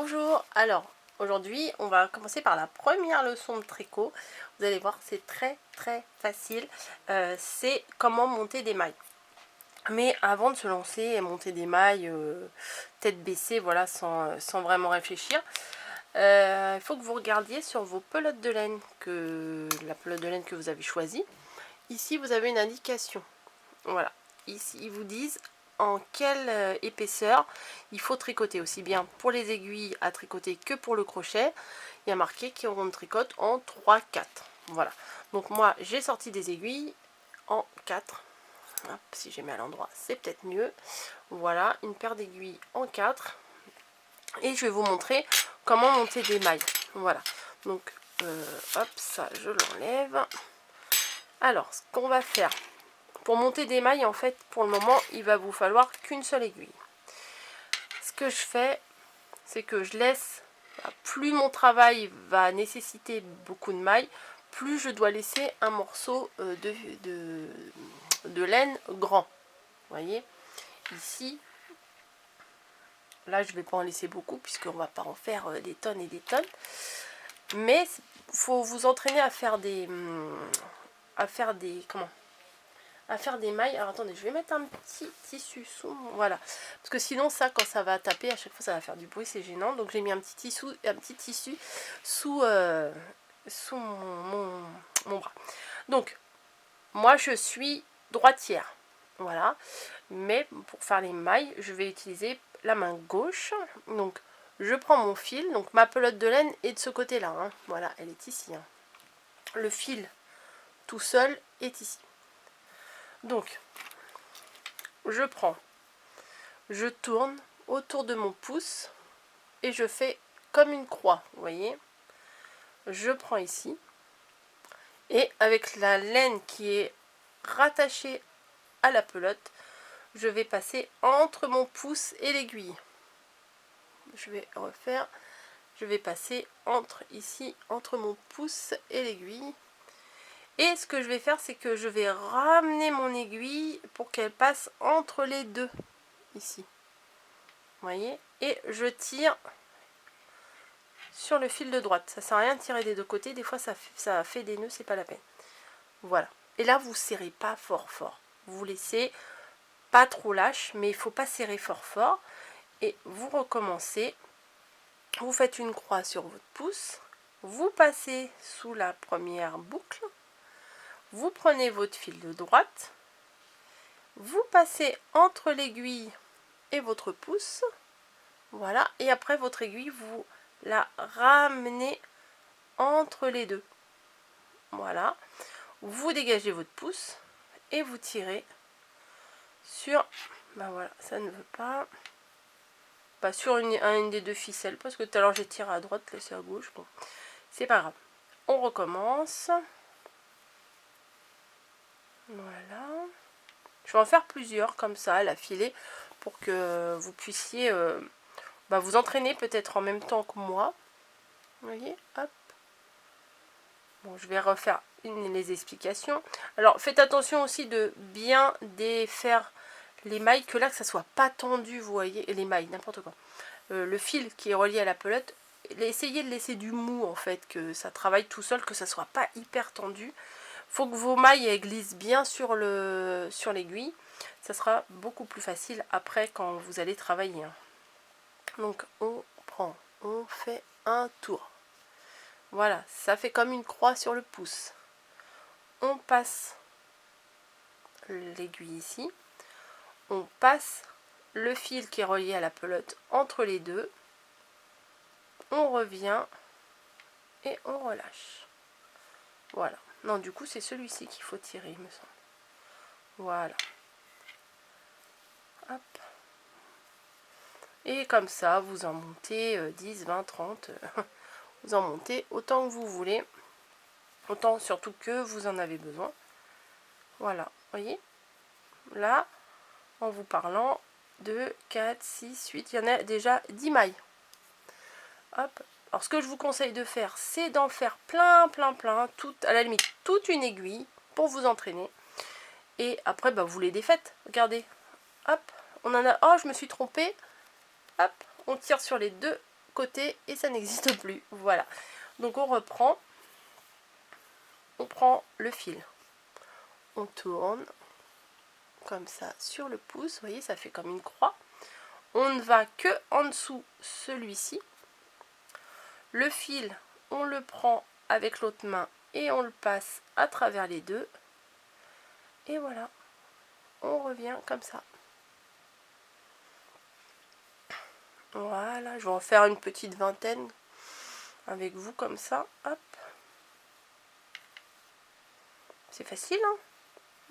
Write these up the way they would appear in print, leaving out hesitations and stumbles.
Bonjour, alors aujourd'hui on va commencer par la première leçon de tricot. Vous allez voir, c'est très facile. C'est comment monter des mailles. Mais avant de se lancer et monter des mailles tête baissée, voilà, sans vraiment réfléchir, il faut que vous regardiez sur vos pelotes de laine, la pelote de laine que vous avez choisie. Ici vous avez une indication, voilà. Ici ils vous disent en quelle épaisseur il faut tricoter, aussi bien pour les aiguilles à tricoter que pour le crochet. Il y a marqué qu'on tricote en 3-4. Voilà, donc moi j'ai sorti des aiguilles en 4. Hop, si j'ai mis à l'endroit c'est peut-être mieux. Voilà, une paire d'aiguilles en 4 et je vais vous montrer comment monter des mailles. Voilà, donc hop, ça je l'enlève. Alors ce qu'on va faire pour monter des mailles, en fait, pour le moment, il va vous falloir qu'une seule aiguille. Ce que je fais, c'est que je laisse, plus mon travail va nécessiter beaucoup de mailles, plus je dois laisser un morceau de laine grand. Vous voyez, ici, là, je ne vais pas en laisser beaucoup, puisqu'on ne va pas en faire des tonnes et des tonnes. Mais il faut vous entraîner à faire des mailles. Alors attendez, je vais mettre un petit tissu sous, voilà, parce que sinon ça, quand ça va taper à chaque fois ça va faire du bruit, c'est gênant. Donc j'ai mis un petit tissu sous mon bras. Donc moi je suis droitière, voilà, mais pour faire les mailles je vais utiliser la main gauche. Donc je prends mon fil, donc ma pelote de laine est de ce côté là, hein. Voilà, elle est ici, hein. Le fil tout seul est ici. Donc je prends, je tourne autour de mon pouce et je fais comme une croix, vous voyez. Je prends ici et avec la laine qui est rattachée à la pelote, je vais passer entre mon pouce et l'aiguille. Je vais refaire, je vais passer entre mon pouce et l'aiguille. Et ce que je vais faire, c'est que je vais ramener mon aiguille pour qu'elle passe entre les deux, ici. Vous voyez, et je tire sur le fil de droite. Ça sert à rien de tirer des deux côtés, des fois ça fait des nœuds, c'est pas la peine. Voilà, et là vous serrez pas fort. Vous laissez pas trop lâche, mais il faut pas serrer fort. Et vous recommencez, vous faites une croix sur votre pouce, vous passez sous la première boucle, vous prenez votre fil de droite, vous passez entre l'aiguille et votre pouce, voilà, et après votre aiguille vous la ramenez entre les deux, voilà, vous dégagez votre pouce et vous tirez sur, ben voilà, ça ne veut pas sur une des deux ficelles, parce que tout à l'heure j'ai tiré à droite, là c'est à gauche, bon, c'est pas grave, on recommence. Voilà, je vais en faire plusieurs comme ça à la filée pour que vous puissiez vous entraîner peut-être en même temps que moi. Vous voyez, hop. Bon, je vais refaire les explications. Alors faites attention aussi de bien défaire les mailles, que là que ça soit pas tendu, vous voyez, et les mailles, n'importe quoi. Le fil qui est relié à la pelote, essayez de laisser du mou en fait, que ça travaille tout seul, que ça soit pas hyper tendu. Faut que vos mailles elles glissent bien sur l'aiguille, ça sera beaucoup plus facile après quand vous allez travailler. Donc on prend, on fait un tour. Voilà, ça fait comme une croix sur le pouce. On passe l'aiguille ici, on passe le fil qui est relié à la pelote entre les deux, on revient et on relâche. Voilà. Non, du coup, c'est celui-ci qu'il faut tirer, il me semble. Voilà. Hop. Et comme ça, vous en montez 10, 20, 30. Vous en montez autant que vous voulez. Autant surtout que vous en avez besoin. Voilà. Voyez. Là, en vous parlant, 2, 4, 6, 8. Il y en a déjà 10 mailles. Hop. Alors, ce que je vous conseille de faire, c'est d'en faire plein, à la limite, toute une aiguille pour vous entraîner. Et après, vous les défaites. Regardez. Hop. On en a... Oh, je me suis trompée. Hop. On tire sur les deux côté et ça n'existe plus. Voilà. Donc on reprend. On prend le fil. On tourne comme ça sur le pouce. Vous voyez, ça fait comme une croix. On ne va que en dessous celui-ci. Le fil, on le prend avec l'autre main et on le passe à travers les deux. Et voilà. On revient comme ça. Voilà, je vais en faire une petite vingtaine avec vous comme ça. Hop. C'est facile, hein?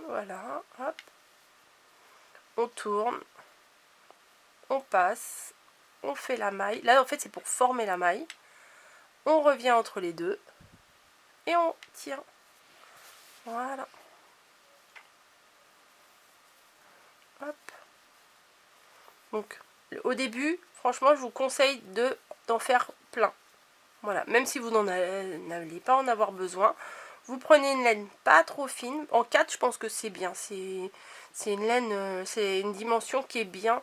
Voilà, hop. On tourne. On passe. On fait la maille. Là, en fait, c'est pour former la maille. On revient entre les deux. Et on tire. Voilà. Hop. Donc, au début, franchement, je vous conseille d'en faire plein. Voilà, même si vous n'allez pas en avoir besoin, vous prenez une laine pas trop fine. En 4, je pense que c'est bien. C'est une laine, c'est une dimension qui est bien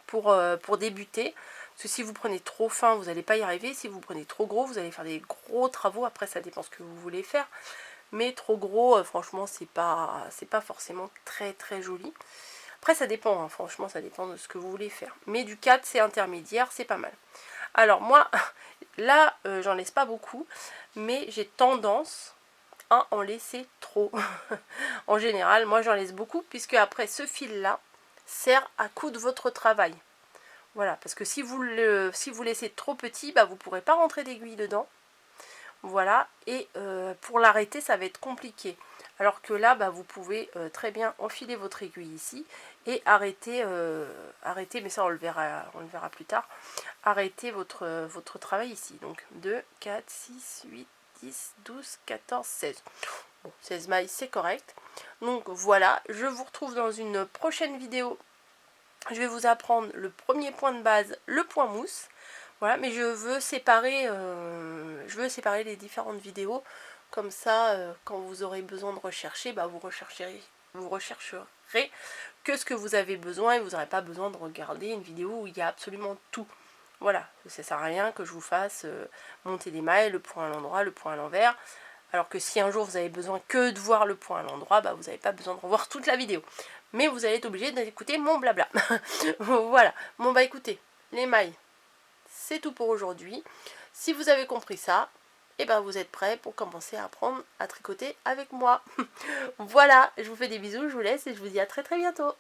pour débuter. Parce que si vous prenez trop fin, vous n'allez pas y arriver. Si vous prenez trop gros, vous allez faire des gros travaux. Après, ça dépend ce que vous voulez faire. Mais trop gros, franchement, c'est pas forcément très très joli. Après, ça dépend, hein, franchement, ça dépend de ce que vous voulez faire. Mais du 4, c'est intermédiaire, c'est pas mal. Alors moi, là, j'en laisse pas beaucoup, mais j'ai tendance à en laisser trop. En général, moi, j'en laisse beaucoup, puisque après, ce fil-là sert à coudre votre travail. Voilà, parce que si vous laissez trop petit, bah, vous ne pourrez pas rentrer d'aiguille dedans. Voilà, et pour l'arrêter, ça va être compliqué. Alors que là, bah, vous pouvez très bien enfiler votre aiguille ici et arrêter, mais ça on le verra plus tard, arrêter votre travail ici. Donc 2, 4, 6, 8, 10, 12, 14, 16. Bon, 16 mailles, c'est correct. Donc voilà, je vous retrouve dans une prochaine vidéo. Je vais vous apprendre le premier point de base, le point mousse. Voilà, mais je veux séparer les différentes vidéos. Comme ça, quand vous aurez besoin de rechercher, bah, vous rechercherez que ce que vous avez besoin et vous n'aurez pas besoin de regarder une vidéo où il y a absolument tout. Voilà, ça ne sert à rien que je vous fasse monter des mailles, le point à l'endroit, le point à l'envers. Alors que si un jour vous avez besoin que de voir le point à l'endroit, bah, vous n'avez pas besoin de revoir toute la vidéo. Mais vous allez être obligé d'écouter mon blabla. Voilà, bon bah écoutez, les mailles, c'est tout pour aujourd'hui. Si vous avez compris ça, et ben vous êtes prêts pour commencer à apprendre à tricoter avec moi. Voilà, je vous fais des bisous, je vous laisse et je vous dis à très très bientôt.